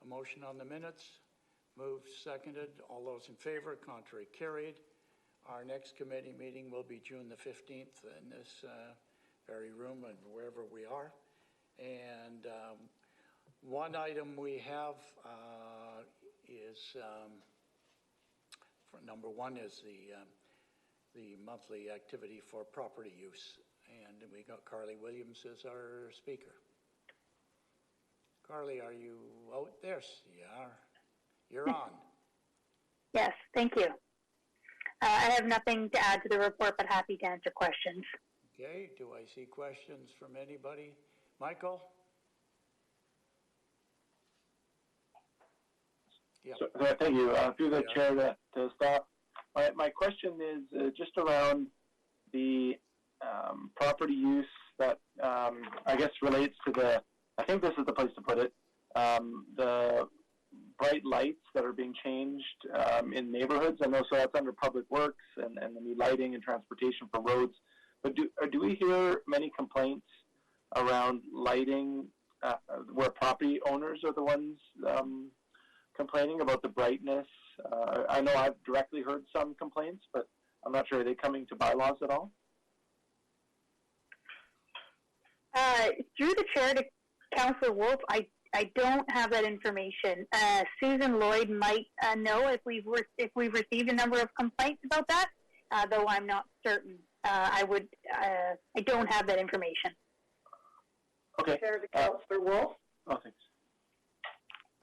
A motion on the minutes. Moved, seconded. All those in favor, contrary carried. Our next committee meeting will be June the 15th in this very room and wherever we are. And one item we have is, for number one is the monthly activity for property use. And we got Carly Williams as our speaker. Carly, are you out there? You are. You're on. Yes, thank you. I have nothing to add to the report, but happy to answer questions. Okay, do I see questions from anybody? Michael? Yeah. So, thank you. Through the chair to stop. My question is just around the property use that I guess relates to the, I think this is the place to put it, the bright lights that are being changed in neighborhoods. I know so that's under public works and the new lighting and transportation for roads. But do we hear many complaints around lighting where property owners are the ones complaining about the brightness? I know I've directly heard some complaints, but I'm not sure. Are they coming to bylaws at all? Through the chair to Councillor Wolf, I don't have that information. Susan Lloyd might know if we've received a number of complaints about that, though I'm not certain. I don't have that information. Okay. Chair to Councillor Wolf. Oh, thanks.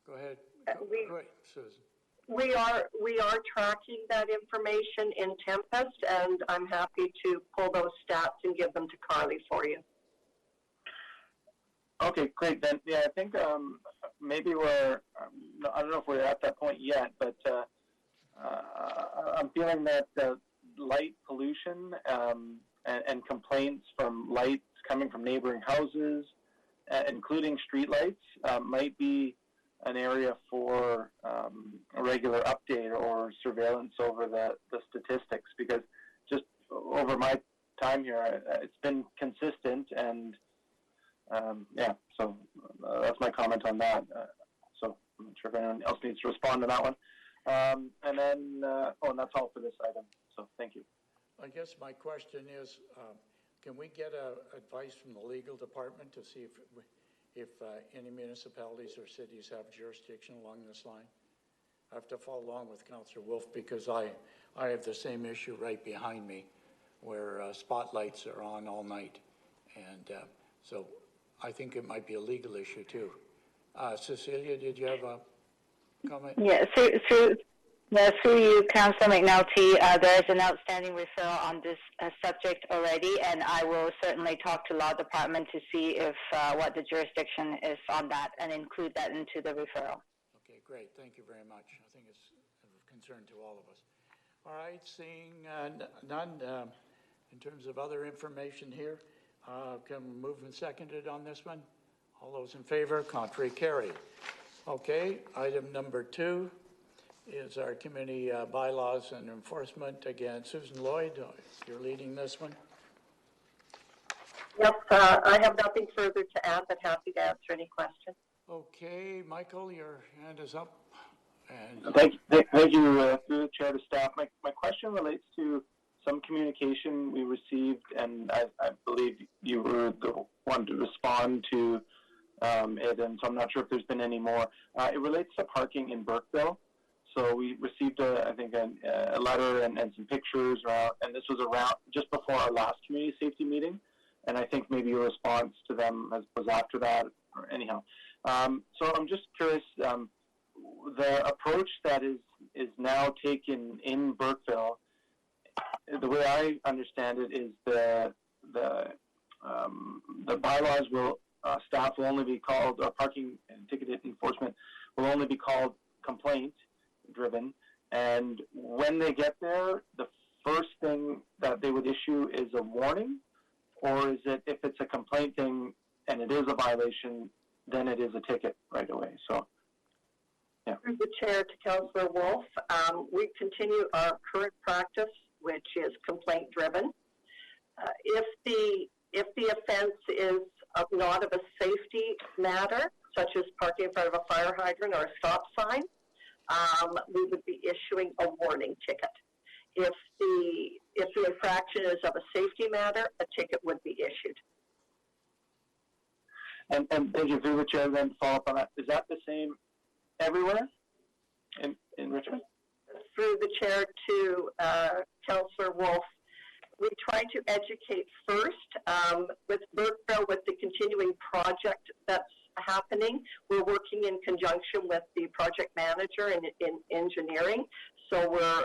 Go ahead. Go ahead, Susan. We are tracking that information in Tempest, and I'm happy to pull those stats and give them to Carly for you. Okay, great. Then, yeah, I think maybe we're, I don't know if we're at that point yet, but I'm feeling that light pollution and complaints from lights coming from neighboring houses, including street lights, might be an area for a regular update or surveillance over the statistics, because just over my time here, it's been consistent, and yeah, so that's my comment on that. So I'm not sure if anyone else needs to respond to that one. And then, and that's all for this item, so thank you. I guess my question is, can we get advice from the legal department to see if any municipalities or cities have jurisdiction along this line? I have to follow along with Councillor Wolf because I have the same issue right behind me where spotlights are on all night. And so I think it might be a legal issue too. Cecilia, did you have a comment? Yeah, through you, Councillor McNulty, there is an outstanding referral on this subject already, and I will certainly talk to law department to see if what the jurisdiction is on that and include that into the referral. Okay, great. Thank you very much. I think it's of concern to all of us. All right, seeing none in terms of other information here, can we move and seconded on this one? All those in favor, contrary carried. Okay, item number 2 is our committee bylaws and enforcement. Again, Susan Lloyd, you're leading this one. Yep, I have nothing further to add, but happy to answer any questions. Okay, Michael, your hand is up. And thank you, through the chair to staff. My question relates to some communication we received, and I believe you were the one to respond to it, and so I'm not sure if there's been any more. It relates to parking in Burkeville. So we received, I think, a letter and some pictures around, and this was around just before our last community safety meeting, and I think maybe your response to them was after that, or anyhow. So I'm just curious, the approach that is now taken in Burkeville, the way I understand it is the bylaws will, staff will only be called, parking and ticketed enforcement will only be called complaint driven, and when they get there, the first thing that they would issue is a warning, or is it, if it's a complaint thing and it is a violation, then it is a ticket right away? So, yeah. Through the chair to Councillor Wolf, we continue our current practice, which is complaint driven. If the offense is not of a safety matter, such as parking in front of a fire hydrant or a stop sign, we would be issuing a warning ticket. If the infraction is of a safety matter, a ticket would be issued. And thank you, through the chair, then follow up on that. Is that the same everywhere in Richmond? Through the chair to Councillor Wolf, we try to educate first. With Burkeville, with the continuing project that's happening, we're working in conjunction with the project manager in engineering. So we're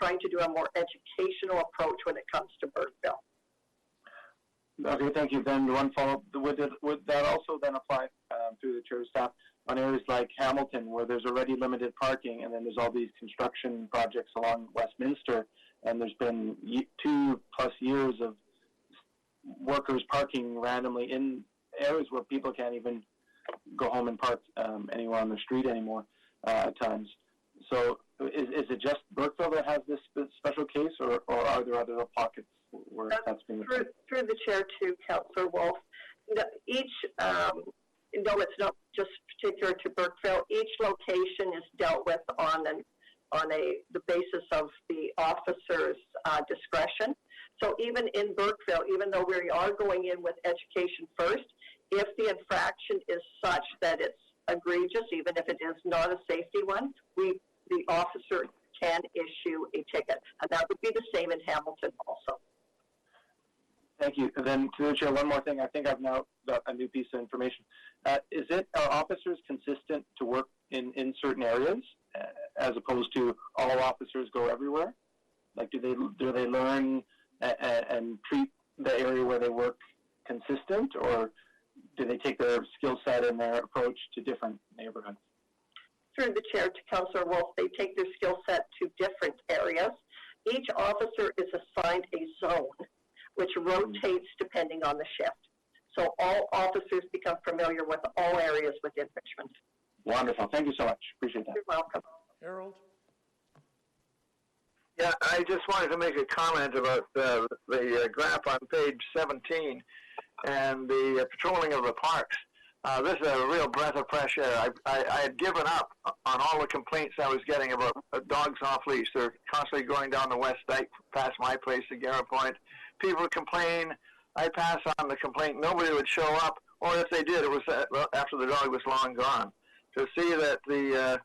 trying to do a more educational approach when it comes to Burkeville. Okay, thank you. Then one follow-up, would that also then apply through the chair staff on areas like Hamilton, where there's already limited parking, and then there's all these construction projects along Westminster, and there's been 2+ years of workers parking randomly in areas where people can't even go home and park anywhere on the street anymore at times. So is it just Burkeville that has this special case, or are there other pockets where that's been through the chair to Councillor Wolf? Each no, it's not just particular to Burkeville. Each location is dealt with on the basis of the officer's discretion. So even in Burkeville, even though we are going in with education first, if the infraction is such that it's egregious, even if it is not a safety one, the officer can issue a ticket, and that would be the same in Hamilton also. Thank you. And then to the chair, one more thing. I think I've now got a new piece of information. Are officers consistent to work in certain areas as opposed to all officers go everywhere? Like, do they learn and treat the area where they work consistent, or do they take their skill set and their approach to different neighborhoods? Through the chair to Councillor Wolf, they take their skill set to different areas. Each officer is assigned a zone, which rotates depending on the shift. So all officers become familiar with all areas within Richmond. Wonderful. Thank you so much. Appreciate that. You're welcome. Harold? Yeah, I just wanted to make a comment about the graph on page 17 and the patrolling of the parks. This is a real breath of fresh air. I had given up on all the complaints I was getting about dogs off leash. They're constantly going down the West Dyke past my place at Garrett Point. People would complain. I'd pass on the complaint. Nobody would show up, or if they did, it was after the dog was long gone. To see that the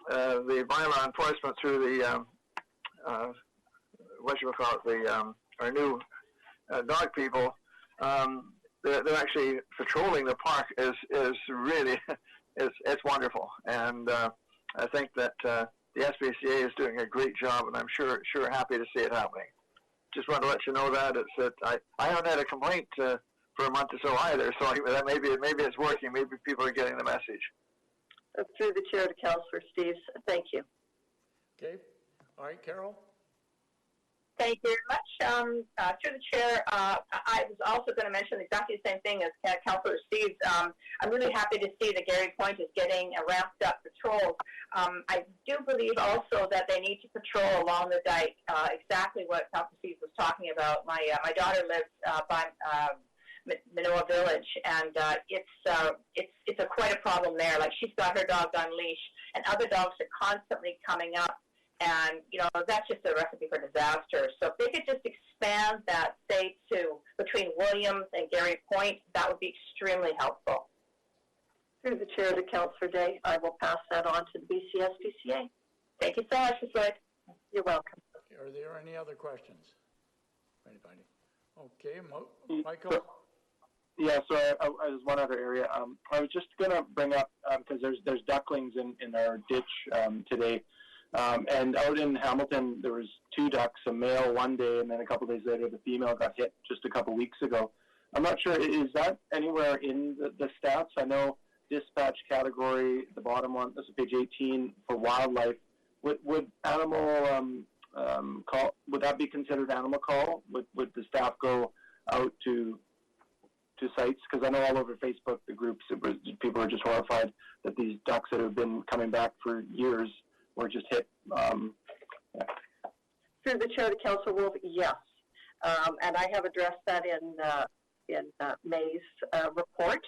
bylaw enforcement through the our new dog people, they're actually patrolling the park is really it's wonderful, and I think that the SPCA is doing a great job, and I'm sure happy to see it happening. Just want to let you know that I haven't had a complaint for a month or so either, so that maybe it's working. Maybe people are getting the message. Through the chair to Councillor Steves, thank you. Okay. All right, Carol? Thank you very much. Through the chair, I was also going to mention exactly the same thing as Councillor Steves. I'm really happy to see that Garrett Point is getting a ramped up patrol. I do believe also that they need to patrol along the dike, exactly what Councillor Steves was talking about. My daughter lives by Minoa Village, and it's quite a problem there. Like, she's got her dog on leash, and other dogs are constantly coming up. And, that's just a recipe for disaster. So if they could just expand that, say, to between Williams and Garrett Point, that would be extremely helpful. Through the chair to Councillor Day, I will pass that on to the BCSPCA. Thank you so much, Ms. Lloyd. You're welcome. Are there any other questions? Anybody? Okay, Michael? Yeah, so there's one other area. I was just going to bring up, because there's ducklings in our ditch today. And out in Hamilton, there was 2 ducks, a male one day, and then a couple days later, the female got hit just a couple weeks ago. I'm not sure, is that anywhere in the stats? I know dispatch category, the bottom one, this is page 18, for wildlife. Would animal call, would that be considered animal call? Would the staff go out to sites? Because I know all over Facebook, the groups, people are just horrified that these ducks that have been coming back for years were just hit. Through the chair to Councillor Wolf, yes. And I have addressed that in May's report.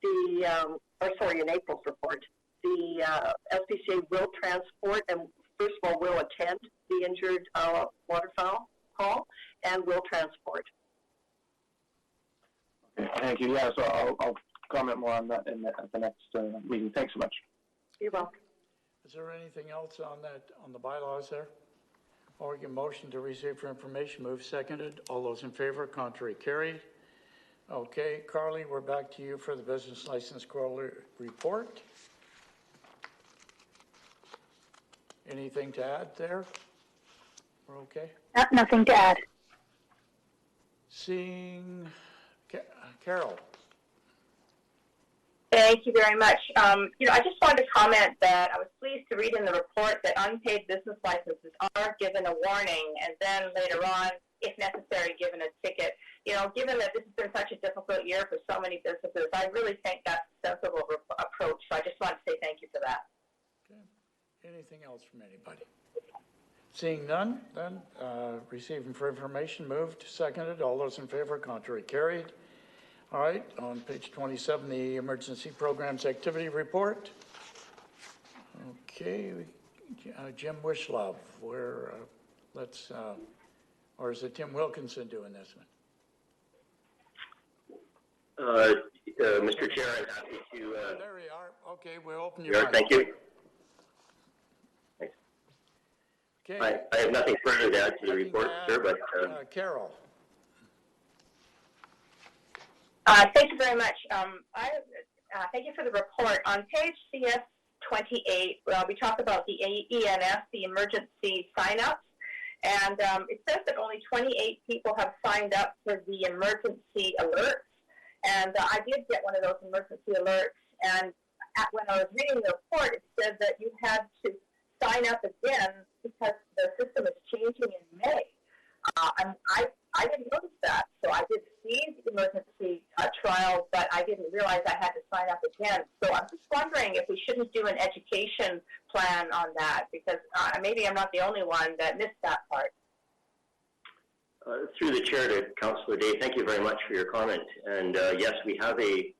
in April's report, the SPCA will transport and first of all will attend the injured waterfowl call and will transport. Okay, thank you. Yeah, so I'll comment more on that at the next meeting. Thanks so much. You're welcome. Is there anything else on the bylaws there? Oregon motion to receive for information, moved, seconded. All those in favor, contrary, carried. Okay, Carly, we're back to you for the business license quarterly report. Anything to add there? We're okay? Nothing to add. Seeing Carol. Thank you very much. I just wanted to comment that I was pleased to read in the report that unpaid business licenses are given a warning and then later on, if necessary, given a ticket. Given that this has been such a difficult year for so many businesses, I really think that's a sensible approach. So I just want to say thank you for that. Okay. Anything else from anybody? Seeing none, then receiving for information, moved, seconded. All those in favor, contrary, carried. All right, on page 27, the Emergency Programs Activity Report. Okay, Jim Wishlove, or is it Tim Wilkinson doing this one? Mr. Chair, I'm happy to... there we are. Okay, we'll open your mic. Thank you. Okay. I have nothing further to add to the report, sir, but... Carol. Thank you very much. Thank you for the report. On page CS 28, we talk about the ENS, the emergency sign-ups, and it says that only 28 people have signed up for the emergency alerts, and I did get one of those emergency alerts, and when I was reading the report, it said that you had to sign up again because the system is changing in May. I didn't notice that, so I did see the emergency trial, but I didn't realize I had to sign up again. So I'm just wondering if we shouldn't do an education plan on that, because maybe I'm not the only one that missed that part. Through the chair to Councillor Day, thank you very much for your comment. And yes, we have a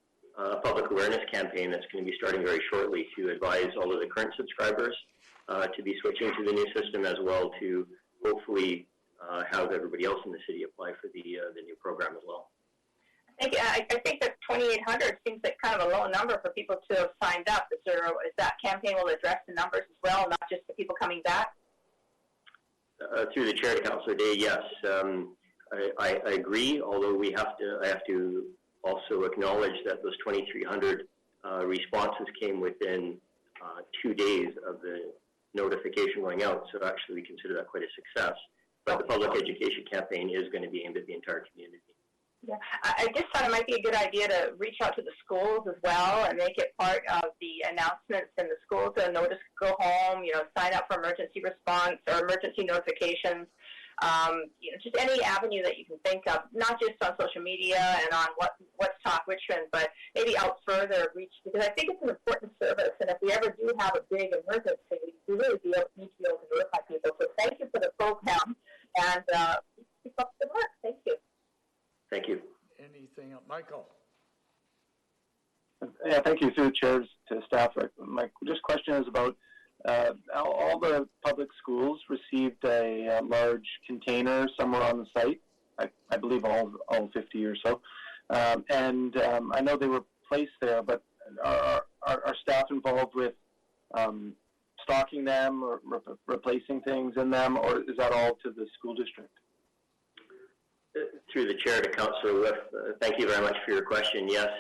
public awareness campaign that's going to be starting very shortly to advise all of the current subscribers to be switching to the new system, as well to hopefully have everybody else in the city apply for the new program as well. I think that 2,800 seems like kind of a low number for people to have signed up. Is that campaign will address the numbers as well, not just the people coming back? Through the chair to Councillor Day, yes, I agree. Although I have to also acknowledge that those 2,300 responses came within 2 days of the notification going out. So actually, we consider that quite a success. But the public education campaign is going to be aimed at the entire community. Yeah, I just thought it might be a good idea to reach out to the schools as well and make it part of the announcements in the schools. A notice, go home, sign up for emergency response or emergency notifications. Just any avenue that you can think of, not just on social media and on What's Talk Richmond, but maybe out further reach, because I think it's an important service. And if we ever do have a big emergency, we really need to be able to notify people. So thank you for the program, and keep up the work. Thank you. Thank you. Anything else? Michael? Yeah, thank you through the chairs to staff. My question is about all the public schools received a large container somewhere on the site. I believe all 50 or so. And I know they were placed there, but are staff involved with stocking them or replacing things in them, or is that all to the school district? Through the chair to Councillor Whiff, thank you very much for your question. Yes,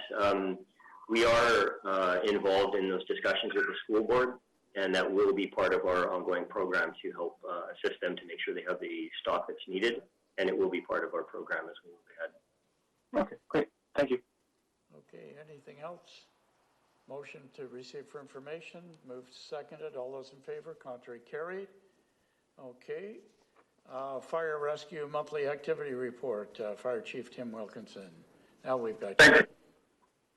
we are involved in those discussions with the school board, and that will be part of our ongoing program to help assist them to make sure they have the stock that's needed, and it will be part of our program as we move ahead. Okay, great. Thank you. Okay, anything else? Motion to receive for information, moved, seconded. All those in favor, contrary, carried. Okay. Fire Rescue Monthly Activity Report, Fire Chief Tim Wilkinson. Now we've got Thank you.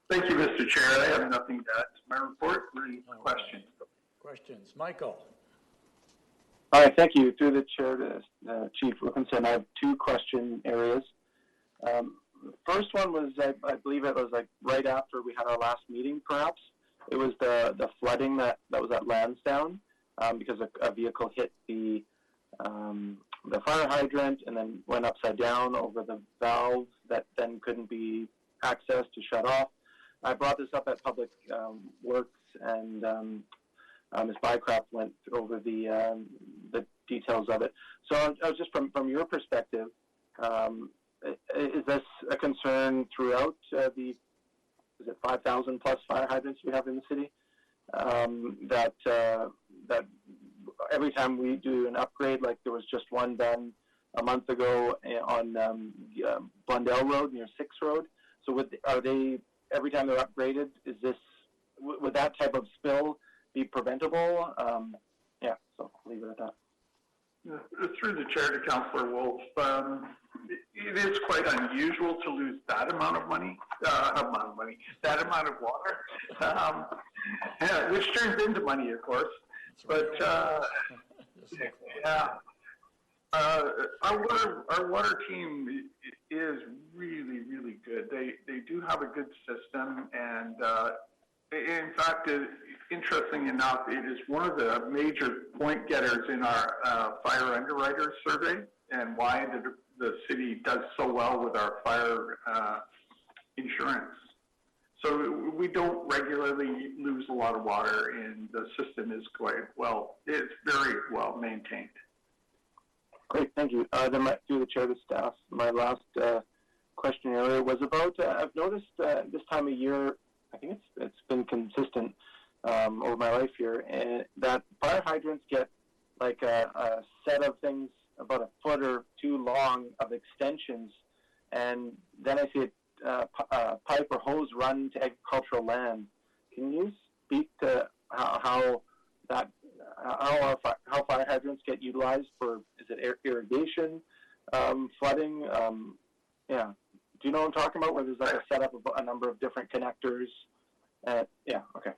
Thank you, Mr. Chair. I have nothing to add to my report. Any questions? Questions? Michael? All right, thank you. Through the chair to Chief Wilkinson, I have two question areas. First one was, I believe it was like right after we had our last meeting, perhaps. It was the flooding that was at Lansdowne, because a vehicle hit the fire hydrant and then went upside down over the valve that then couldn't be accessed to shut off. I brought this up at Public Works, and Ms. Bycroft went over the details of it. So I was just from your perspective, is this a concern throughout is it 5,000 plus fire hydrants we have in the city? That every time we do an upgrade, like there was just one done a month ago on Blundell Road near 6th Road. So are they, every time they're upgraded, would that type of spill be preventable? Yeah, so I'll leave it at that. Through the chair to Councillor Wolf, it is quite unusual to lose that amount of money, that amount of water, which turns into money, of course. But yeah, our water team is really, really good. They do have a good system, and in fact, interesting enough, it is one of the major point getters in our fire underwriter survey, and why the city does so well with our fire insurance. So we don't regularly lose a lot of water, and the system is it's very well maintained. Great, thank you. Then through the chair to staff, my last question earlier was about, I've noticed this time of year, I think it's been consistent over my life here, and that fire hydrants get like a set of things about a foot or two long of extensions, and then I see a pipe or hose run to agricultural land. Can you speak to how fire hydrants get utilized for, is it irrigation, flooding? Yeah. Do you know what I'm talking about, where there's like a setup of a number of different connectors? Yeah, okay.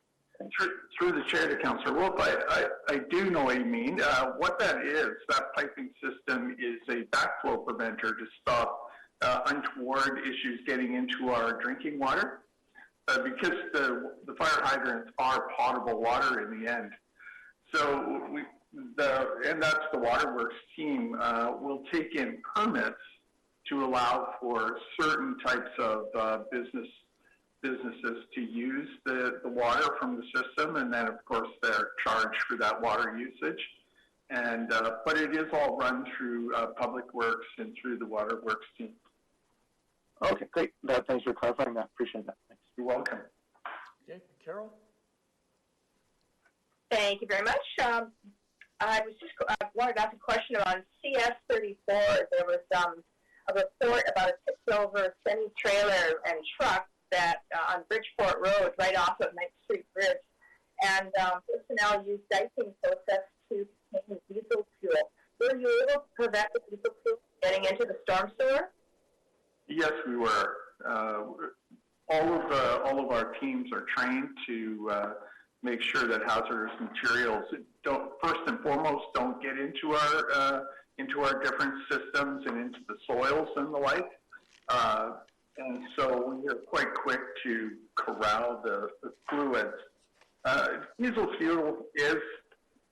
Through the chair to Councillor Wolf, I do know what you mean. What that is, that piping system is a backflow preventer to stop untoward issues getting into our drinking water, because the fire hydrants are potable water in the end. So and that's the waterworks team will take in permits to allow for certain types of businesses to use the water from the system, and then of course they're charged for that water usage. And but it is all run through Public Works and through the waterworks team. Okay, great. Thanks for clarifying that. Appreciate that. Thanks. You're welcome. Okay, Carol? Thank you very much. I wanted to ask a question on CS34. There was a report about a tipped-over semi-trailer and truck that on Bridgeport Road, right off of 9th Street Bridge, and personnel used dicing process to contain diesel fuel. Were you able to prevent the diesel fuel getting into the storm sewer? Yes, we were. All of our teams are trained to make sure that hazardous materials first and foremost don't get into our different systems and into the soils and the like. And so we are quite quick to corral the fluids. Diesel fuel is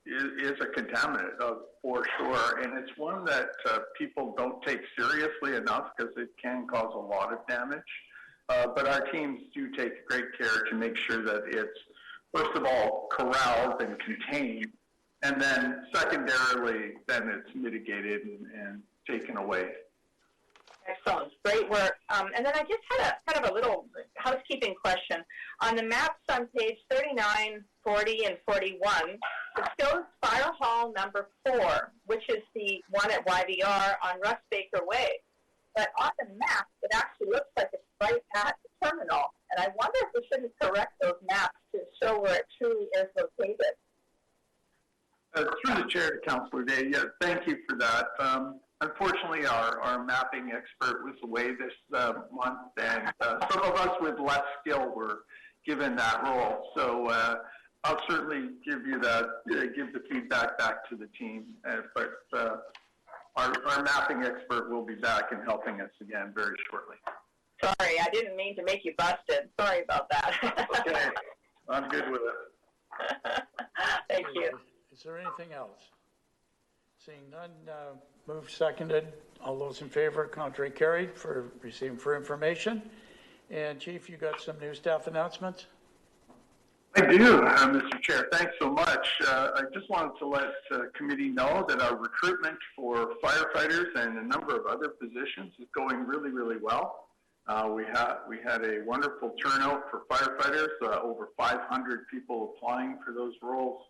a contaminant for sure, and it's one that people don't take seriously enough because it can cause a lot of damage. But our teams do take great care to make sure that it's, first of all, corralled and contained, and then secondarily, then it's mitigated and taken away. Excellent, great work. And then I just had a kind of a little housekeeping question. On the maps on page 39, 40, and 41, it shows Fire Hall number 4, which is the one at YVR on Russ Baker Way. But on the map, it actually looks like it's right at the terminal. And I wonder if we shouldn't correct those maps to show where it truly is located. Through the chair to Councillor Day, yeah, thank you for that. Unfortunately, our mapping expert was away this month, and some of us with less skill were given that role. So I'll certainly give the feedback back to the team. But our mapping expert will be back and helping us again very shortly. Sorry, I didn't mean to make you busted. Sorry about that. Okay, I'm good with it. Thank you. Is there anything else? Seeing none, moved, seconded. All those in favor, contrary carried for receiving for information. And Chief, you got some new staff announcements? I do, Mr. Chair. Thanks so much. I just wanted to let the committee know that our recruitment for firefighters and a number of other positions is going really, really well. We had a wonderful turnout for firefighters, over 500 people applying for those roles.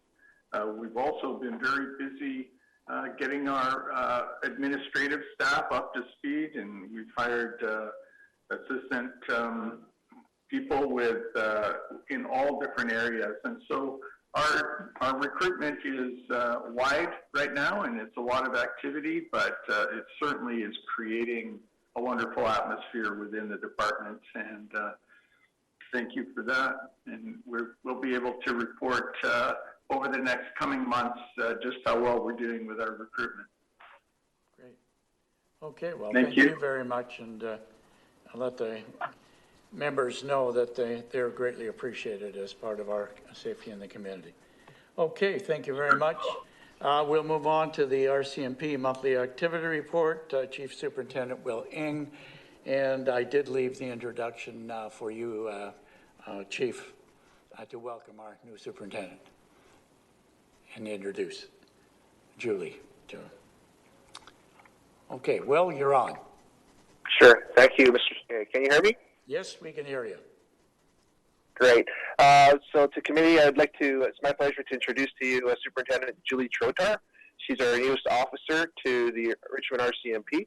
We've also been very busy getting our administrative staff up to speed, and we've hired assistant people with in all different areas. And so our recruitment is wide right now, and it's a lot of activity, but it certainly is creating a wonderful atmosphere within the department, and thank you for that. And we'll be able to report over the next coming months just how well we're doing with our recruitment. Great. Okay, well, thank you very much, and I'll let the members know that they're greatly appreciated as part of our safety in the community. Okay, thank you very much. We'll move on to the RCMP monthly activity report. Chief Superintendent Will Ing, and I did leave the introduction for you, Chief, to welcome our new superintendent and introduce Julie to her. Okay, Will, you're on. Sure. Thank you, Mr. Can you hear me? Yes, we can hear you. Great. So to committee, it's my pleasure to introduce to you Superintendent Julie Trotar. She's our newest officer to the Richmond RCMP.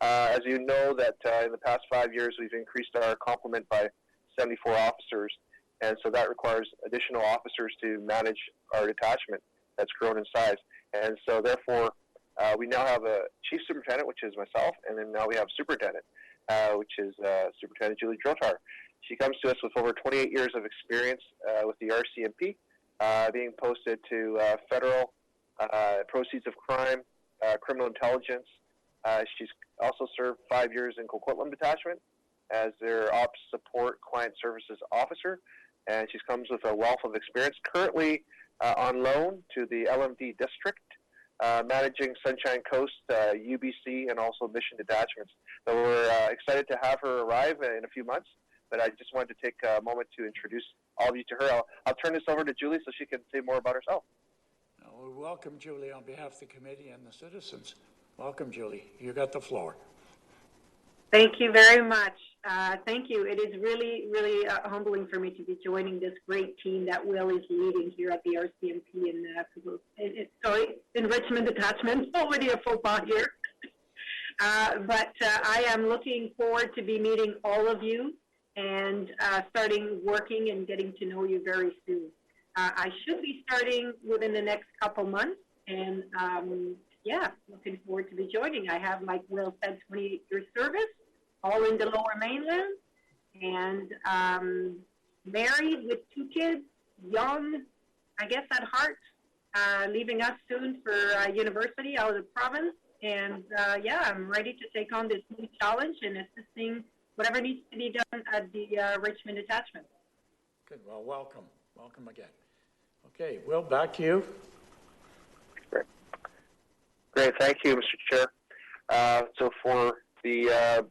As you know, that in the past 5 years, we've increased our complement by 74 officers. And so that requires additional officers to manage our detachment that's grown in size. And so therefore, we now have a chief superintendent, which is myself, and then now we have superintendent, which is Superintendent Julie Trotar. She comes to us with over 28 years of experience with the RCMP, being posted to federal proceeds of crime, criminal intelligence. She's also served 5 years in Coquitlam Detachment as their Ops Support Client Services Officer, and she comes with a wealth of experience. Currently on loan to the LMD District, managing Sunshine Coast, UBC, and also Mission Detachments. So we're excited to have her arrive in a few months, but I just wanted to take a moment to introduce all of you to her. I'll turn this over to Julie so she can say more about herself. We welcome Julie on behalf of the committee and the citizens. Welcome, Julie. You got the floor. Thank you very much. Thank you. It is really, really humbling for me to be joining this great team that Will is leading here at the RCMP in Richmond Detachment. Already a faux pas here. But I am looking forward to be meeting all of you and starting working and getting to know you very soon. I should be starting within the next couple months, and looking forward to be joining. I have, like Will said, 28 years service, all in the Lower Mainland, and married with 2 kids, young, I guess at heart, leaving us soon for university out of the province. And I'm ready to take on this new challenge and assisting whatever needs to be done at the Richmond Detachment. Good. Well, welcome. Welcome again. Okay, Will, back to you. Great. Thank you, Mr. Chair. So for the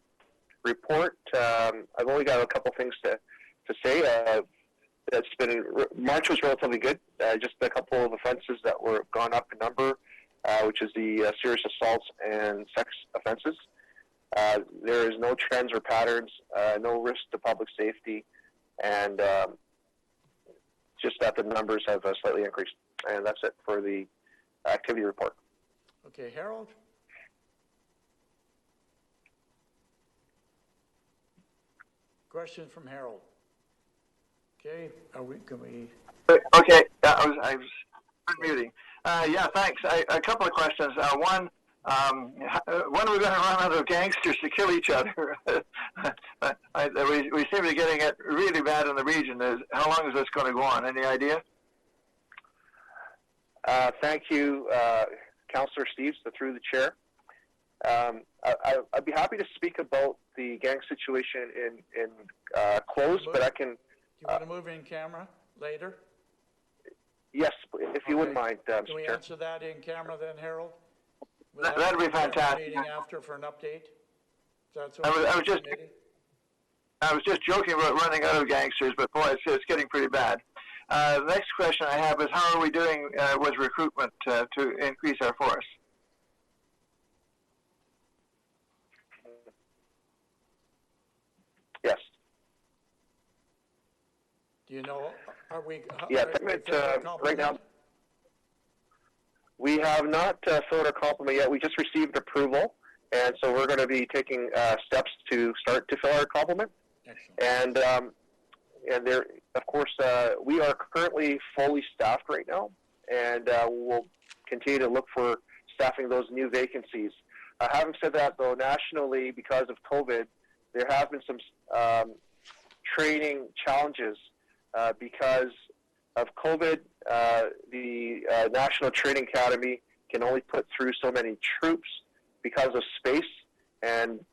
report, I've only got a couple things to say. March was relatively good. Just a couple of offenses that were gone up in number, which is the serious assaults and sex offenses. There is no trends or patterns, no risk to public safety, and just that the numbers have slightly increased. And that's it for the activity report. Okay, Harold? Question from Harold. Okay, can we? Okay, I was unmuting. Thanks. A couple of questions. One, when are we going to run out of gangsters to kill each other? We seem to be getting it really bad in the region. How long is this going to go on? Any idea? Thank you, Councillor Steves, through the chair. I'd be happy to speak about the gang situation in closed, but I can. Do you want to move in camera later? Yes, if you wouldn't mind, Mr. Can we Chair. answer that in camera then, Harold? That'd be fantastic. Meeting after for an update. That's I was just joking about running out of gangsters, but boy, it's getting pretty bad. The next question I have is, how are we doing with recruitment to increase our force? Yes. Do you know, are we? Yeah, right now, we have not filled our complement yet. We just received approval, and so we're going to be taking steps to start to fill our complement. Excellent. And there, of course, we are currently fully staffed right now, and we'll continue to look for staffing those new vacancies. Having said that, though, nationally, because of COVID, there have been some training challenges because of COVID. The National Training Academy can only put through so many troops because of space, and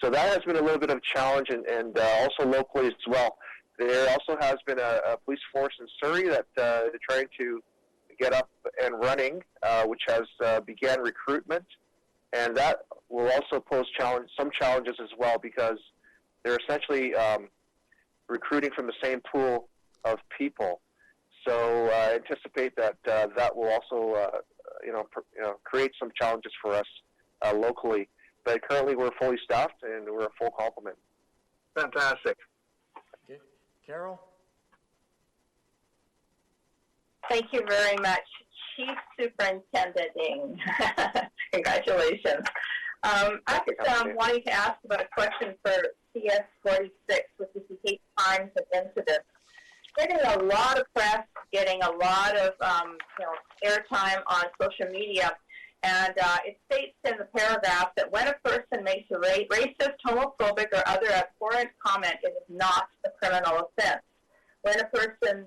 so that has been a little bit of a challenge, and also locally as well. There also has been a police force in Surrey that they're trying to get up and running, which has began recruitment, and that will also pose some challenges as well, because they're essentially recruiting from the same pool of people. So I anticipate that that will also create some challenges for us locally. But currently we're fully staffed and we're a full complement. Fantastic. Okay. Carol? Thank you very much, Chief Superintendent. Congratulations. I was wanting to ask about a question for CS 46, which is the hate crimes and incidents. Getting a lot of press, getting a lot of airtime on social media, and it states in the paragraph that when a person makes a racist, homophobic, or other abhorrent comment, it is not a criminal offense. When a person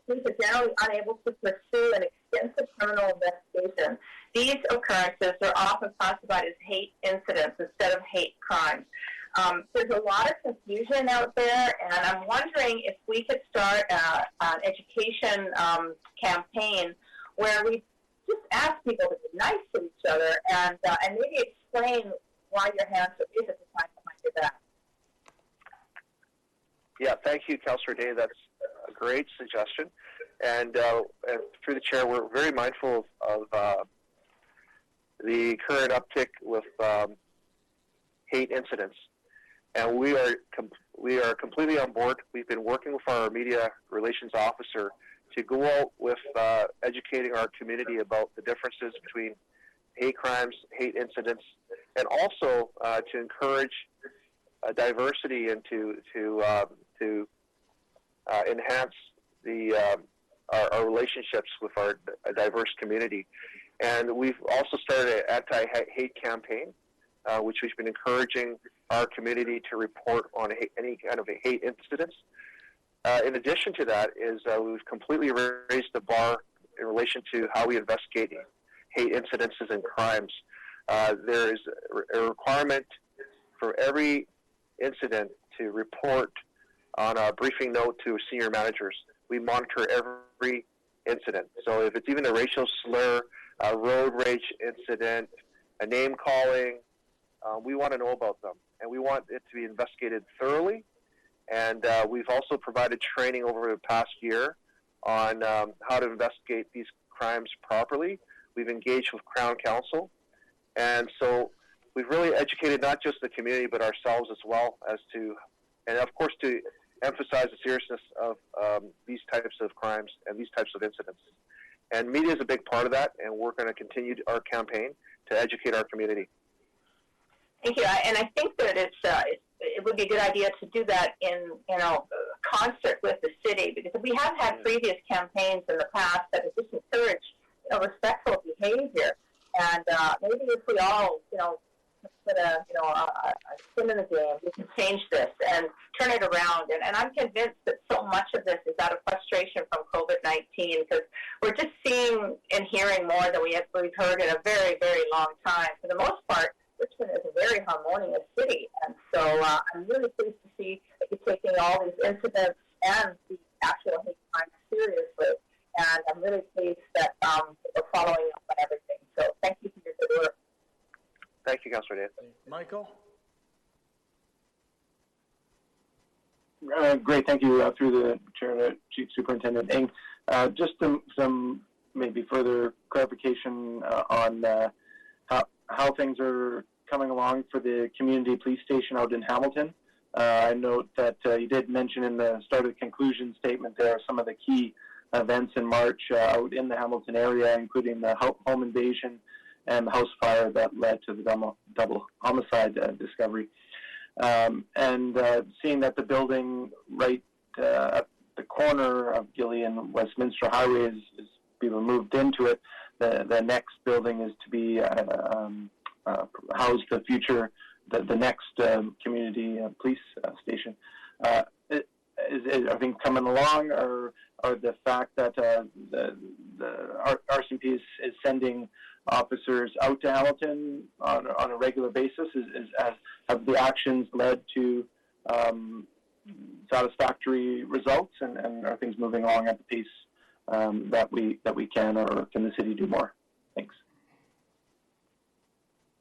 is generally unable to pursue an extensive criminal investigation, these occurrences are often classified as hate incidents instead of hate crimes. There's a lot of confusion out there, and I'm wondering if we could start an education campaign where we just ask people to be nice to each other and maybe explain why your hands are raised at the time behind your back. Yeah, thank you, Councillor Day. That's a great suggestion. And through the chair, we're very mindful of the current uptick with hate incidents. And we are completely on board. We've been working with our media relations officer to go out with educating our community about the differences between hate crimes, hate incidents, and also to encourage diversity and to enhance our relationships with our diverse community. And we've also started an anti-hate campaign, which we've been encouraging our community to report on any kind of hate incidents. In addition to that is we've completely raised the bar in relation to how we investigate hate incidences and crimes. There is a requirement for every incident to report on a briefing note to senior managers. We monitor every incident. So if it's even a racial slur, a road rage incident, a name calling, we want to know about them. And we want it to be investigated thoroughly. And we've also provided training over the past year on how to investigate these crimes properly. We've engaged with Crown Counsel. And so we've really educated not just the community, but ourselves as well as to, and of course to emphasize the seriousness of these types of crimes and these types of incidents. And media is a big part of that, and we're going to continue our campaign to educate our community. Thank you. And I think that it would be a good idea to do that in concert with the city, because we have had previous campaigns in the past that have just encouraged respectful behavior. And maybe if we all put a skin in the game, we can change this and turn it around. And I'm convinced that so much of this is out of frustration from COVID-19, because we're just seeing and hearing more than we've heard in a very, very long time. For the most part, Richmond is a very harmonious city, and so I'm really pleased to see that you're taking all these incidents and the actual hate crime seriously, and I'm really pleased that we're following up on everything. So thank you for your good work. Thank you, Councillor Dan. Michael? Great, thank you. Through the chair to Chief Superintendent Ng. Just some maybe further clarification on how things are coming along for the community police station out in Hamilton. I note that you did mention in the start of the conclusion statement there some of the key events in March out in the Hamilton area, including the home invasion and the house fire that led to the double homicide discovery. And seeing that the building right at the corner of Gilly and Westminster Highway is being moved into it, the next building is to be house the future, the next community police station. Are things coming along, or the fact that the RCMP is sending officers out to Hamilton on a regular basis? Have the actions led to satisfactory results, and are things moving along at the pace that we can, or can the city do more? Thanks.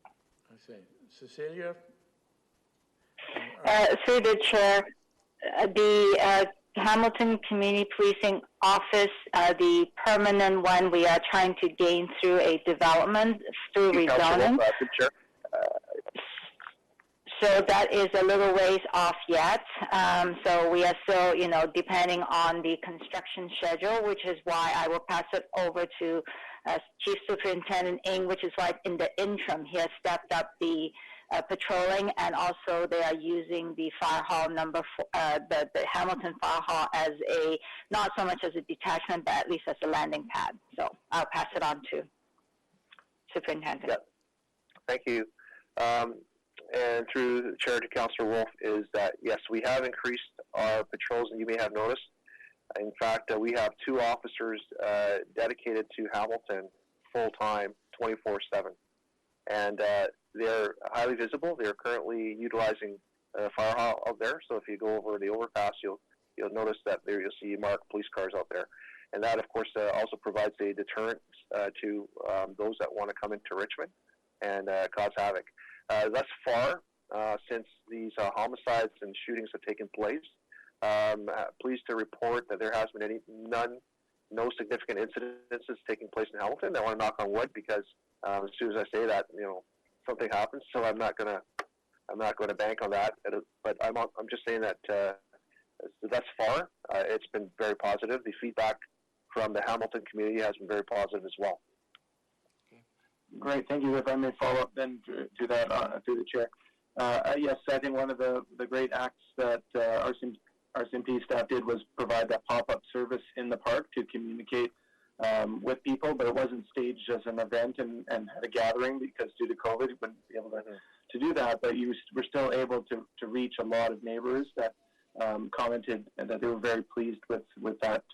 I see. Cecilia? Through the chair, the Hamilton Community Policing Office, the permanent one, we are trying to gain through a development through rezoning. So that is a little ways off yet. So we are still, depending on the construction schedule, which is why I will pass it over to Chief Superintendent Ng, which is why in the interim he has stepped up the patrolling, and also they are using the fire hall the Hamilton Fire Hall as not so much as a detachment, but at least as a landing pad. So I'll pass it on to Superintendent. Yeah. Thank you. And through the chair to Councillor Wolf, is that yes, we have increased our patrols, and you may have noticed. In fact, we have 2 officers dedicated to Hamilton full time, 24/7, and they're highly visible. They're currently utilizing fire hall out there. So if you go over the overpass, you'll notice that there you'll see marked police cars out there, and that of course also provides a deterrent to those that want to come into Richmond and cause havoc. Thus far, since these homicides and shootings have taken place, pleased to report that there has been no significant incidences taking place in Hamilton. I want to knock on wood, because as soon as I say that, something happens. So I'm not going to bank on that. But I'm just saying that thus far, it's been very positive. The feedback from the Hamilton community has been very positive as well. Great, thank you. If I may follow up then to that through the chair. Yes, I think one of the great acts that RCMP staff did was provide that pop-up service in the park to communicate with people, but it wasn't staged as an event and had a gathering, because due to COVID, you wouldn't be able to do that, but you were still able to reach a lot of neighbors that commented and that they were very pleased with that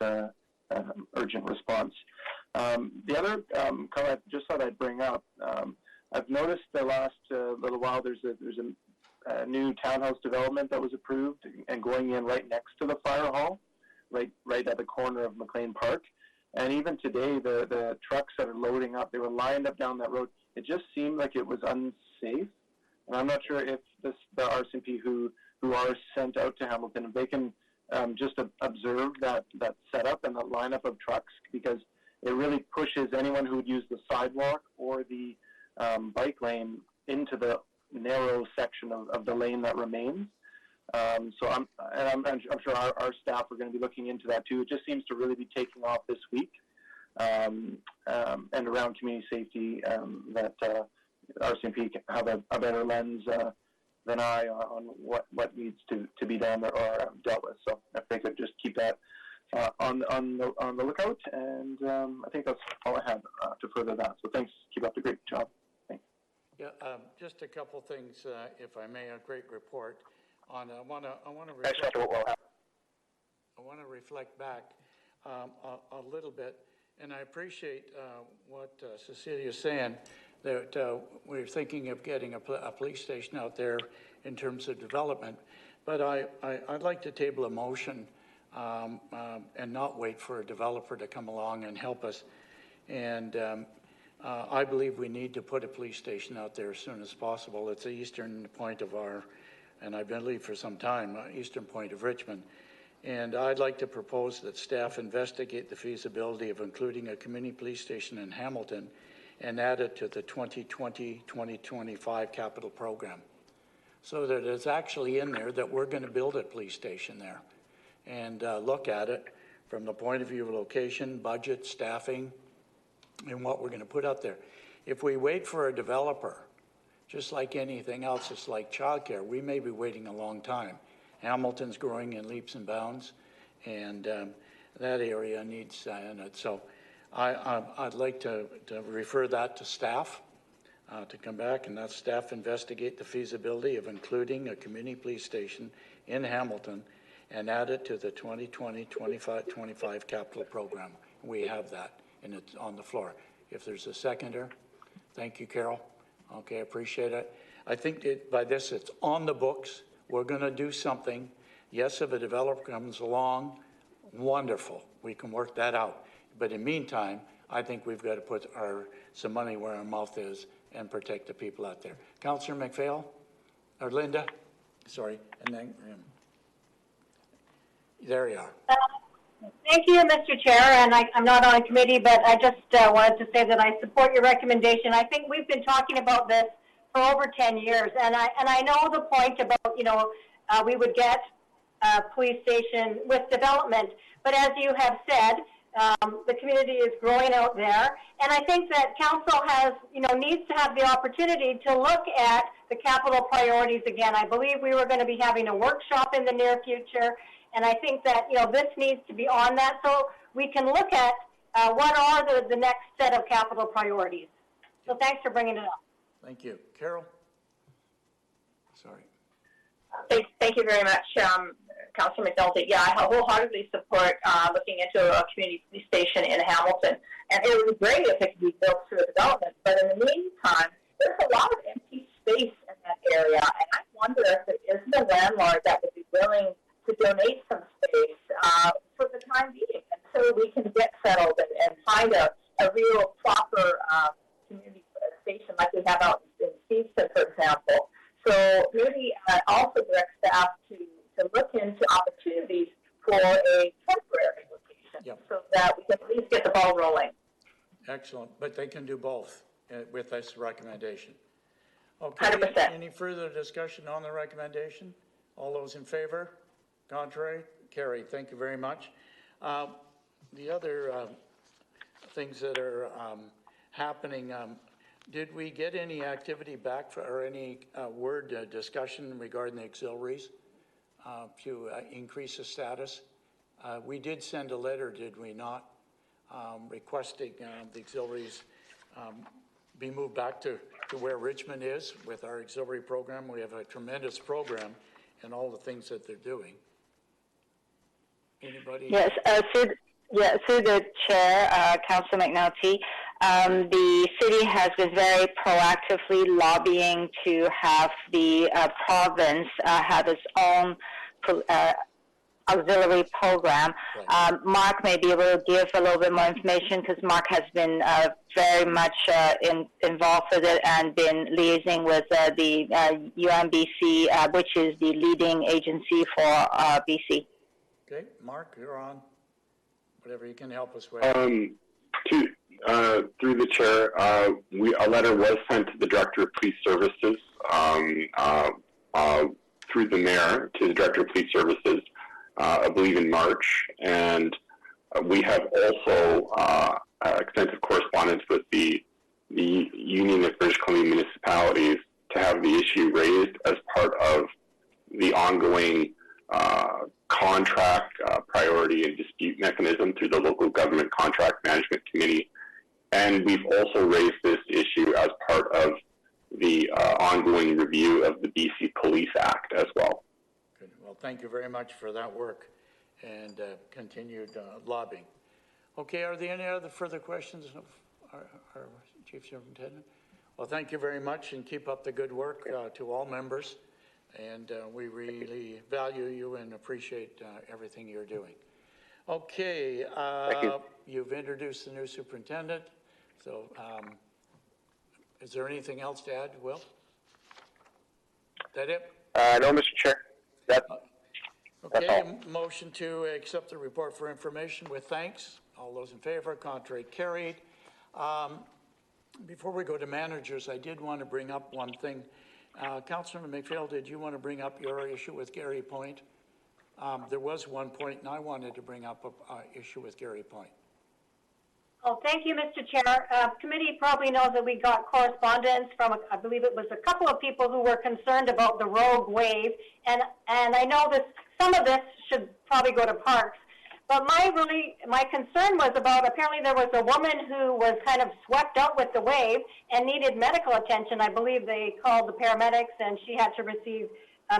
urgent response. The other comment I just thought I'd bring up, I've noticed the last little while there's a new townhouse development that was approved and going in right next to the fire hall, right at the corner of McLean Park. And even today, the trucks that are loading up, they were lined up down that road. It just seemed like it was unsafe. And I'm not sure if the RCMP who are sent out to Hamilton, if they can just observe that setup and the lineup of trucks, because it really pushes anyone who would use the sidewalk or the bike lane into the narrow section of the lane that remains. So I'm sure our staff are going to be looking into that too. It just seems to really be taking off this week, and around community safety, that RCMP can have a better lens than I on what needs to be done or dealt with. So if they could just keep that on the lookout, and I think that's all I have to further that. So thanks. Keep up the great job. Thanks. Yeah, just a couple things, if I may. A great report. I want to reflect back a little bit, and I appreciate what Cecilia is saying, that we're thinking of getting a police station out there in terms of development. But I'd like to table a motion and not wait for a developer to come along and help us. And I believe we need to put a police station out there as soon as possible. It's the eastern point of our, and I believe for some time, eastern point of Richmond. And I'd like to propose that staff investigate the feasibility of including a community police station in Hamilton and add it to the 2020-2025 capital program, so that it's actually in there that we're going to build a police station there and look at it from the point of view of location, budget, staffing, and what we're going to put out there. If we wait for a developer, just like anything else, it's like childcare, we may be waiting a long time. Hamilton's growing in leaps and bounds, and that area needs in it. So I'd like to refer that to staff to come back, and that staff investigate the feasibility of including a community police station in Hamilton and add it to the 2020-25 capital program. We have that, and it's on the floor. If there's a seconder, thank you, Carol. Okay, I appreciate it. I think that by this, it's on the books. We're going to do something. Yes, if a developer comes along, wonderful. We can work that out. But in the meantime, I think we've got to put some money where our mouth is and protect the people out there. Councillor McPhail, or Linda, sorry, and then there you are. Thank you, Mr. Chair, and I'm not on a committee, but I just wanted to say that I support your recommendation. I think we've been talking about this for over 10 years, and I know the point about, we would get a police station with development, but as you have said, the community is growing out there, and I think that council has, needs to have the opportunity to look at the capital priorities again. I believe we were going to be having a workshop in the near future, and I think that, this needs to be on that so we can look at what are the next set of capital priorities. So thanks for bringing it up. Thank you. Carol? Sorry. Thank you very much, Councillor McNulty. Yeah, I wholeheartedly support looking into a community police station in Hamilton. And it would be great if it could be built through a development. But in the meantime, there's a lot of empty space in that area. And I wonder if there isn't a landlord that would be willing to donate some space for the time being until we can get settled and find a real proper community station like we have out in Stevenson, for example. So maybe also direct staff to look into opportunities for a temporary location so that we can at least get the ball rolling. Excellent, but they can do both with this recommendation. Okay, 100%. Any further discussion on the recommendation? All those in favor? Contrary? Carried. Thank you very much. The other things that are happening, did we get any activity back or any discussion regarding the auxiliaries to increase the status? We did send a letter, did we not, requesting the auxiliaries be moved back to where Richmond is with our auxiliary program. We have a tremendous program and all the things that they're doing. Anybody? Yes, through the chair, Councillor McNulty, the city has been very proactively lobbying to have the province have its own auxiliary program. Right. Mark may be able to give a little bit more information because Mark has been very much involved with it and been liaising with the UNBC, which is the leading agency for BC. Okay, Mark, you're on. Whatever you can help us with. Through the chair, a letter was sent to the Director of Police Services through the mayor to the Director of Police Services, I believe in March, and we have also extensive correspondence with the Union of British Columbia Municipalities to have the issue raised as part of the ongoing contract priority and dispute mechanism through the Local Government Contract Management Committee. And we've also raised this issue as part of the ongoing review of the BC Police Act as well. Good. Well, thank you very much for that work and continued lobbying. Okay, are there any other further questions of our Chief Superintendent? Well, thank you very much, and keep up the good work to all members. And we really value you and appreciate everything you're doing. Okay, you've introduced the new superintendent. So is there anything else to add, Will? That it? No, Mr. Chair. Okay, motion to accept the report for information with thanks. All those in favor, contrary carried. Before we go to managers, I did want to bring up one thing. Councilor McPhail, did you want to bring up your issue with Gary Point? There was one point, and I wanted to bring up an issue with Gary Point. Oh, thank you, Mr. Chair. Committee probably knows that we got correspondence from, I believe it was a couple of people who were concerned about the rogue wave, and I know that some of this should probably go to Parks. But my concern was about, apparently there was a woman who was kind of swept up with the wave and needed medical attention. I believe they called the paramedics and she had to receive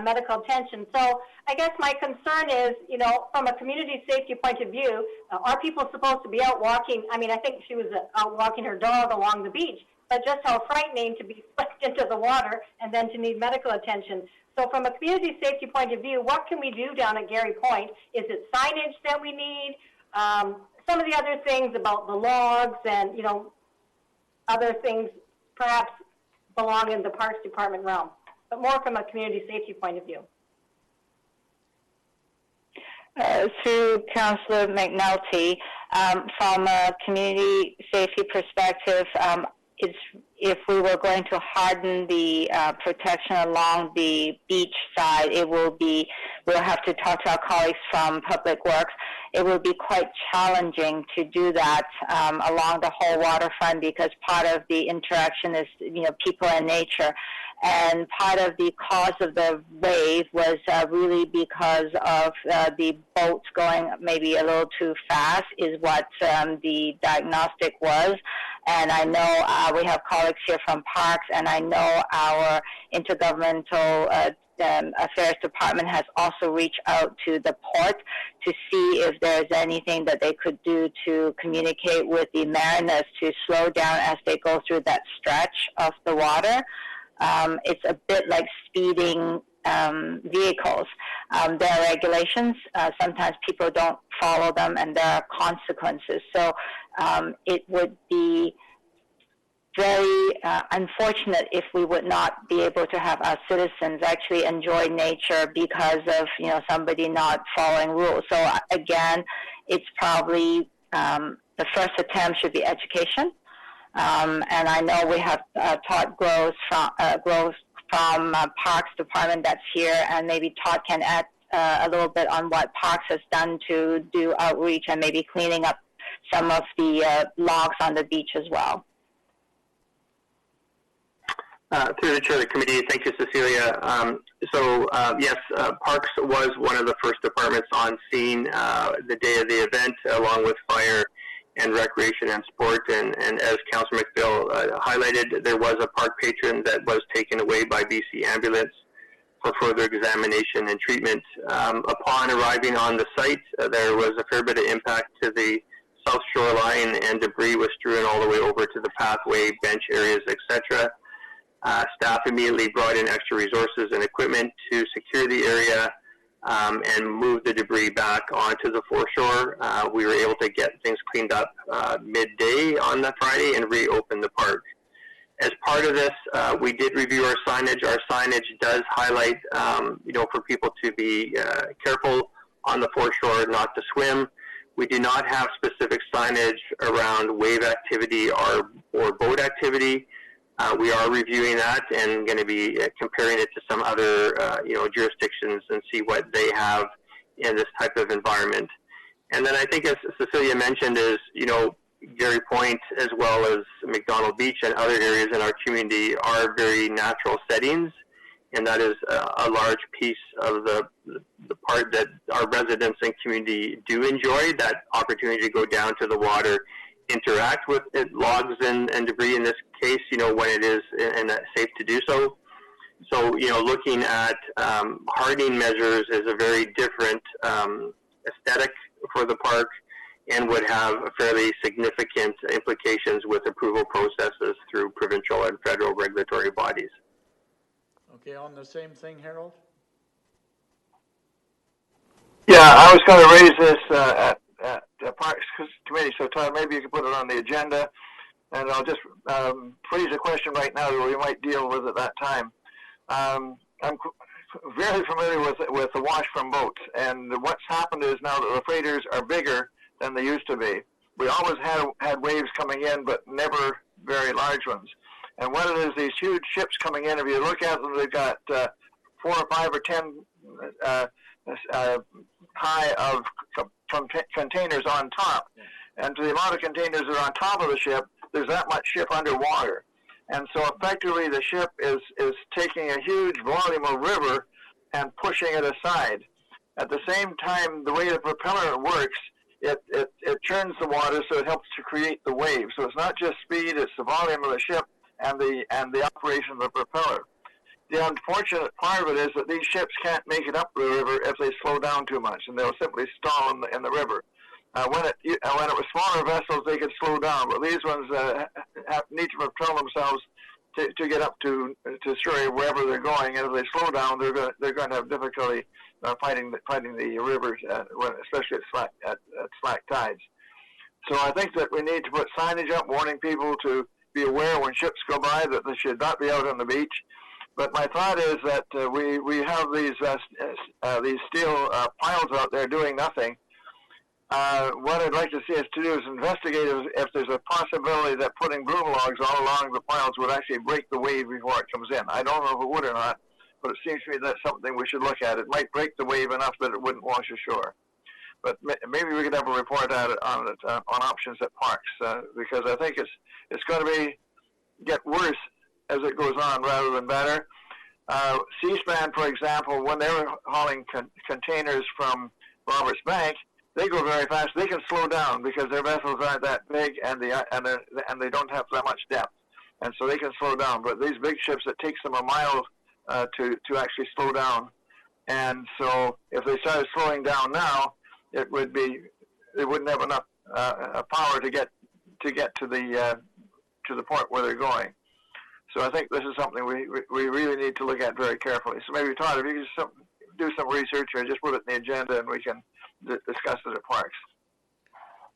medical attention. So I guess my concern is, you know, from a community safety point of view, are people supposed to be out walking? I mean, I think she was out walking her dog along the beach, but just how frightening to be swept into the water and then to need medical attention. So from a community safety point of view, what can we do down at Gary Point? Is it signage that we need? Some of the other things about the logs and, you know, other things perhaps belong in the Parks Department realm, but more from a community safety point of view. Through Councillor McNulty, from a community safety perspective, if we were going to harden the protection along the beach side, we'll have to talk to our colleagues from Public Works. It will be quite challenging to do that along the whole waterfront, because part of the interaction is, you know, people and nature. And part of the cause of the wave was really because of the boats going maybe a little too fast, is what the diagnostic was. And I know we have colleagues here from Parks, and I know our Intergovernmental Affairs Department has also reached out to the port to see if there's anything that they could do to communicate with the mariners to slow down as they go through that stretch of the water. It's a bit like speeding vehicles. There are regulations. Sometimes people don't follow them, and there are consequences. So it would be very unfortunate if we would not be able to have our citizens actually enjoy nature because of, you know, somebody not following rules. So again, it's probably the first attempt should be education. And I know we have Todd Groves from Parks Department that's here, and maybe Todd can add a little bit on what Parks has done to do outreach and maybe cleaning up some of the logs on the beach as well. Through the chair of the committee, thank you, Cecilia. Yes, Parks was one of the first departments on scene the day of the event, along with fire and recreation and sport. And as Councillor McPhail highlighted, there was a park patron that was taken away by BC Ambulance for further examination and treatment. Upon arriving on the site, there was a fair bit of impact to the south shoreline, and debris was strewn all the way over to the pathway, bench areas, etc. Staff immediately brought in extra resources and equipment to secure the area and move the debris back onto the foreshore. We were able to get things cleaned up midday on the Friday and reopen the park. As part of this, we did review our signage. Our signage does highlight, you know, for people to be careful on the foreshore, not to swim. We do not have specific signage around wave activity or boat activity. We are reviewing that and going to be comparing it to some other, you know, jurisdictions and see what they have in this type of environment. And then I think, as Cecilia mentioned, is, you know, Gary Point as well as McDonald Beach and other areas in our community are very natural settings, and that is a large piece of the part that our residents and community do enjoy, that opportunity to go down to the water, interact with logs and debris in this case, you know, when it is safe to do so. So, you know, looking at hardening measures is a very different aesthetic for the park, and would have fairly significant implications with approval processes through provincial and federal regulatory bodies. Okay, on the same thing, Harold? Yeah, I was going to raise this at the Parks Committee, so Todd, maybe you can put it on the agenda, and I'll just phrase a question right now that we might deal with at that time. I'm very familiar with the wash from boats, and what's happened is now that the freighters are bigger than they used to be. We always had waves coming in, but never very large ones. And what it is, these huge ships coming in, if you look at them, they've got 4 or 5 or 10 high of containers on top. And to the amount of containers that are on top of the ship, there's that much ship underwater. And so effectively the ship is taking a huge volume of river and pushing it aside. At the same time, the way the propeller works, it churns the water, so it helps to create the wave. So it's not just speed, it's the volume of the ship and the operation of the propeller. The unfortunate part of it is that these ships can't make it up the river if they slow down too much, and they'll simply stall in the river. When it was smaller vessels, they could slow down, but these ones need to propel themselves to get up to Surrey, wherever they're going, and if they slow down, they're going to have difficulty fighting the rivers, especially at slack tides. So I think that we need to put signage up warning people to be aware when ships go by that they should not be out on the beach. But my thought is that we have these steel piles out there doing nothing. What I'd like to see us to do is investigate if there's a possibility that putting boom logs all along the piles would actually break the wave before it comes in. I don't know if it would or not, but it seems to me that's something we should look at. It might break the wave enough that it wouldn't wash ashore. But maybe we could have a report on options at parks, because I think it's going to get worse as it goes on rather than better. C-SPAN, for example, when they were hauling containers from Roberts Bank, they go very fast. They can slow down because their vessels aren't that big and they don't have that much depth, and so they can slow down. But these big ships, it takes them a mile to actually slow down, and so if they started slowing down now, they wouldn't have enough power to get to the port where they're going. So I think this is something we really need to look at very carefully. So maybe, Todd, if you could do some research or just put it in the agenda and we can discuss it at parks.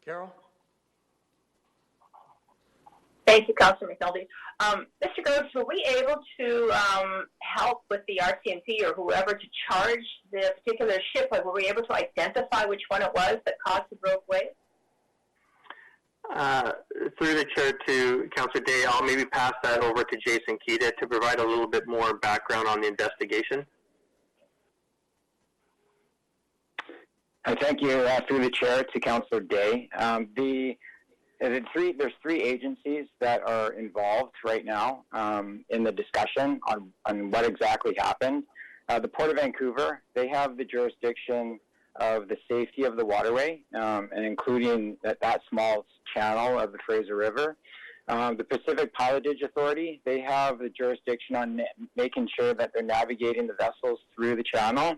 Carol? Thank you, Councilor McNulty. Mr. Groves, were we able to help with the RCMP or whoever to charge the particular ship? Like, were we able to identify which one it was that caused the broke wave? Through the chair to Councillor Day, I'll maybe pass that over to Jason Keita to provide a little bit more background on the investigation. Thank you. Through the chair to Councillor Day. There's 3 agencies that are involved right now in the discussion on what exactly happened. The Port of Vancouver, they have the jurisdiction of the safety of the waterway, and including that small channel of the Fraser River. The Pacific Pilotage Authority, they have the jurisdiction on making sure that they're navigating the vessels through the channel.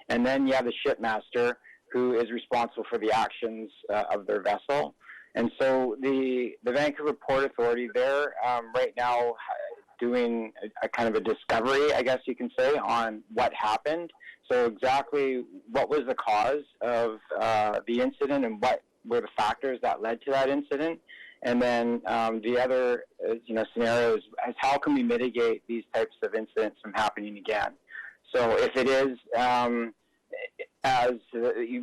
And then you have the shipmaster, who is responsible for the actions of their vessel. And so the Vancouver Port Authority, they're right now doing a kind of a discovery, I guess you can say, on what happened. So exactly what was the cause of the incident and what were the factors that led to that incident. And then the other scenario is how can we mitigate these types of incidents from happening again? So if it is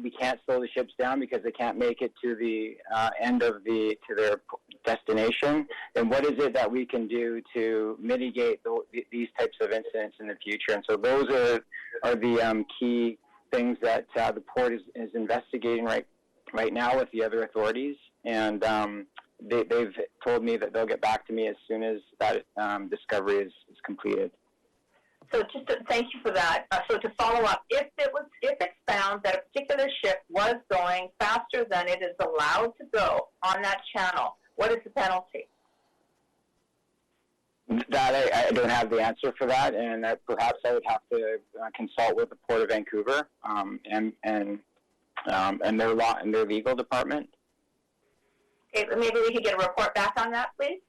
we can't slow the ships down because they can't make it to the end of to their destination, then what is it that we can do to mitigate these types of incidents in the future? And so those are the key things that the port is investigating right now with the other authorities, and they've told me that they'll get back to me as soon as that discovery is completed. So thank you for that. So to follow up, if it's found that a particular ship was going faster than it is allowed to go on that channel, what is the penalty? That I don't have the answer for that, and perhaps I would have to consult with the Port of Vancouver and and their legal department. Okay, maybe we could get a report back on that, please.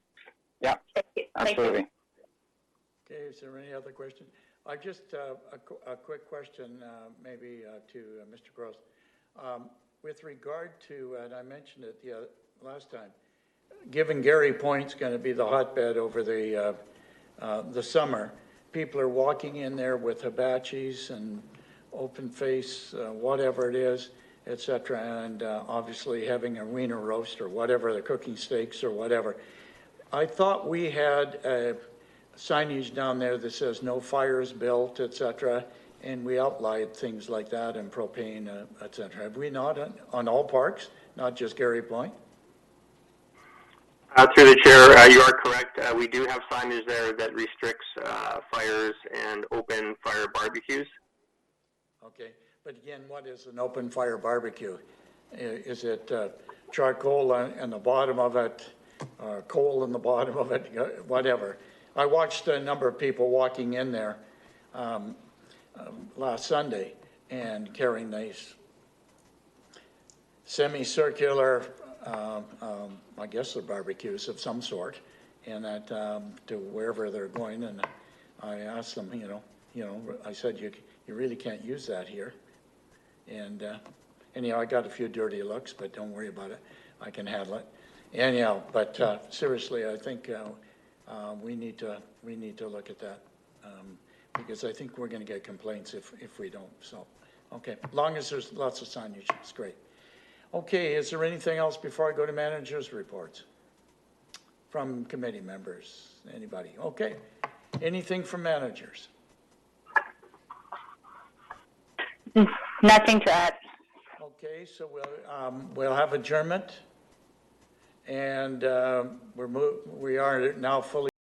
Yeah, thank you. absolutely. Okay, is there any other question? I just a quick question, maybe to Mr. Gross. With regard to, and I mentioned it the last time, given Gary Point's going to be the hotbed over the summer, people are walking in there with hibachis and open face, whatever it is, etc., and obviously having a wiener roast or whatever, the cooking steaks or whatever. I thought we had signage down there that says no fires built, etc., and we outlined things like that and propane, etc. Have we not on all parks, not just Gary Point? Through the chair, you are correct. We do have signage there that restricts fires and open fire barbecues. Okay, but again, what is an open fire barbecue? Is it charcoal in the bottom of it, coal in the bottom of it, whatever? I watched a number of people walking in there last Sunday and carrying these semicircular, I guess they're barbecues of some sort, and that to wherever they're going. And I asked them, I said, you really can't use that here. And anyhow, I got a few dirty looks, but don't worry about it. I can handle it. Anyhow, but seriously, I think we need to look at that because I think we're going to get complaints if we don't. So, okay, as long as there's lots of signage, it's great. Okay, is there anything else before I go to managers' reports from committee members? Anybody? Okay, anything from managers? Nothing to add. Okay, so we'll have adjournment, and we are now fully